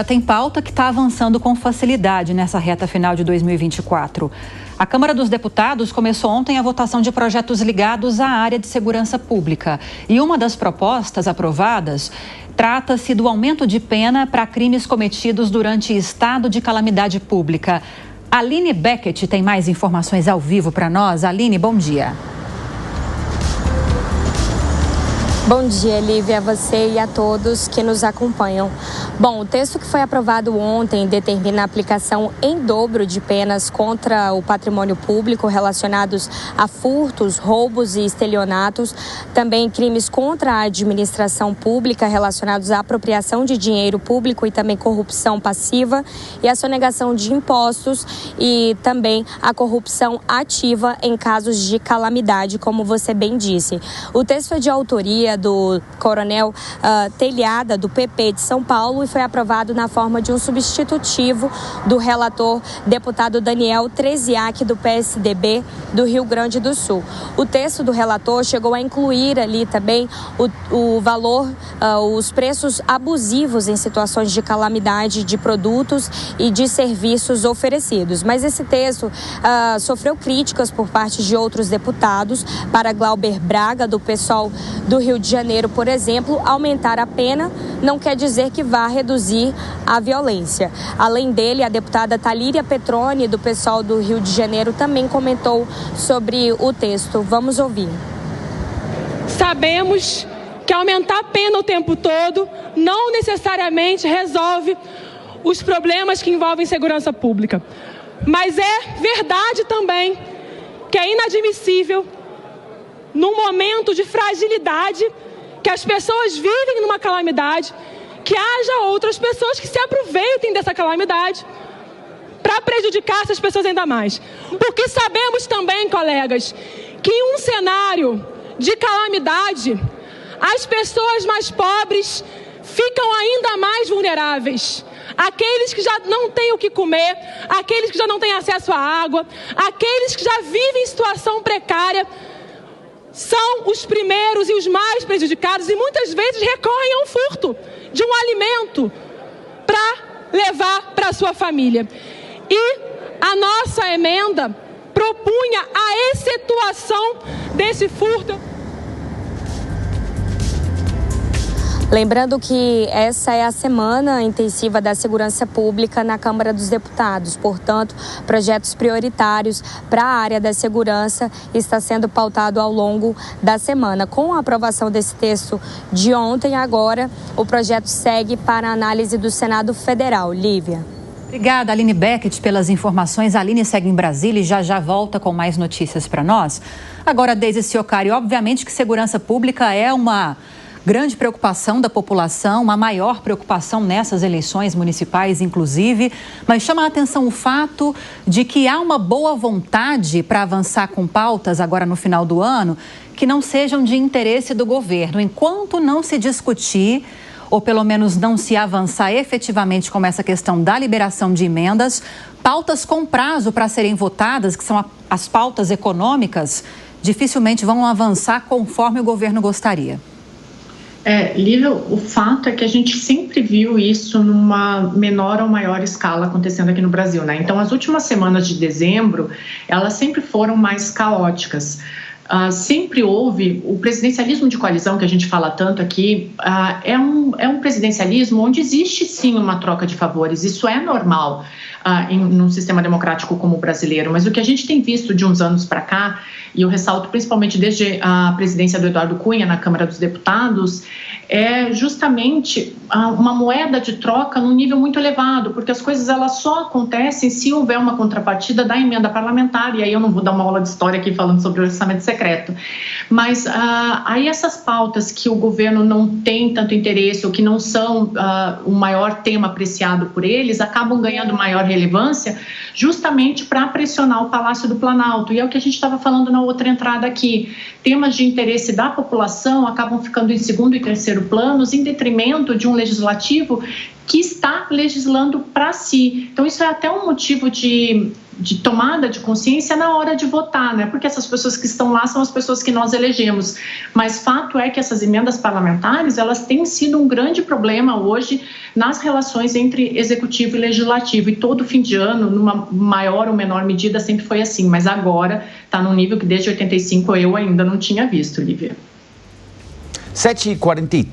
Tem pauta que está avançando com facilidade nessa reta final de 2024. A Câmara dos Deputados começou ontem a votação de projetos ligados à área de segurança pública. E uma das propostas aprovadas trata-se do aumento de pena para crimes cometidos durante estado de calamidade pública. Aline Beckett tem mais informações ao vivo para nós. Aline, bom dia. Bom dia, Lívia, a você e a todos que nos acompanham. Bom, o texto que foi aprovado ontem determina a aplicação em dobro de penas contra o patrimônio público relacionados a furtos, roubos e estelionatos, também crimes contra a administração pública relacionados à apropriação de dinheiro público e também corrupção passiva e a sonegação de impostos e também a corrupção ativa em casos de calamidade, como você bem disse. O texto é de autoria do coronel Telhada, do PP de São Paulo, e foi aprovado na forma de um substitutivo do relator deputado Daniel Treziak, do PSDB do Rio Grande do Sul. O texto do relator chegou a incluir ali também o valor, os preços abusivos em situações de calamidade de produtos e de serviços oferecidos. Mas esse texto sofreu críticas por parte de outros deputados. Para Glauber Braga, do PSOL do Rio de Janeiro, por exemplo, aumentar a pena não quer dizer que vá reduzir a violência. Além dele, a deputada Talíria Petroni, do PSOL do Rio de Janeiro, também comentou sobre o texto. Vamos ouvir. Sabemos que aumentar a pena o tempo todo não necessariamente resolve os problemas que envolvem segurança pública. Mas é verdade também que é inadmissível, num momento de fragilidade, que as pessoas vivem numa calamidade, que haja outras pessoas que se aproveitem dessa calamidade para prejudicar essas pessoas ainda mais. Porque sabemos também, colegas, que em um cenário de calamidade, as pessoas mais pobres ficam ainda mais vulneráveis. Aqueles que já não têm o que comer, aqueles que já não têm acesso à água, aqueles que já vivem em situação precária, são os primeiros e os mais prejudicados e muitas vezes recorrem a um furto de um alimento para levar para a sua família. E a nossa emenda propunha a excetuação desse furto. Lembrando que essa é a semana intensiva da segurança pública na Câmara dos Deputados. Portanto, projetos prioritários para a área da segurança está sendo pautado ao longo da semana. Com a aprovação desse texto de ontem, agora o projeto segue para a análise do Senado Federal. Lívia. Obrigada, Aline Beckett, pelas informações. A Aline segue em Brasília e já volta com mais notícias para nós. Agora, Deise Ciocari, obviamente que segurança pública é uma grande preocupação da população, uma maior preocupação nessas eleições municipais, inclusive, mas chama a atenção o fato de que há uma boa vontade para avançar com pautas agora no final do ano que não sejam de interesse do governo. Enquanto não se discutir, ou pelo menos não se avançar efetivamente com essa questão da liberação de emendas, pautas com prazo para serem votadas, que são as pautas econômicas, dificilmente vão avançar conforme o governo gostaria. Lívia, o fato é que a gente sempre viu isso numa menor ou maior escala acontecendo aqui no Brasil, né? Então, as últimas semanas de dezembro, elas sempre foram mais caóticas. Sempre houve o presidencialismo de coalizão que a gente fala tanto aqui, é um presidencialismo onde existe sim uma troca de favores, isso é normal num sistema democrático como o brasileiro, mas o que a gente tem visto de uns anos para cá, e eu ressalto principalmente desde a presidência do Eduardo Cunha na Câmara dos Deputados, é justamente uma moeda de troca num nível muito elevado, porque as coisas elas só acontecem se houver uma contrapartida da emenda parlamentar, e aí eu não vou dar uma aula de história aqui falando sobre o orçamento secreto, mas aí essas pautas que o governo não tem tanto interesse ou que não são o maior tema apreciado por eles, acabam ganhando maior relevância justamente para pressionar o Palácio do Planalto, e é o que a gente estava falando na outra entrada aqui, temas de interesse da população acabam ficando em segundo e terceiro terceiro plano em detrimento de um legislativo que está legislando para si. Então, isso é até um motivo de tomada de consciência na hora de votar, né? Porque essas pessoas que estão lá são as pessoas que nós elegemos. Mas fato é que essas emendas parlamentares, elas têm sido um grande problema hoje nas relações entre executivo e legislativo. E todo fim de ano, numa maior ou menor medida, sempre foi assim. Mas agora está num nível que desde 85 eu ainda não tinha visto, Lívia. 7h43.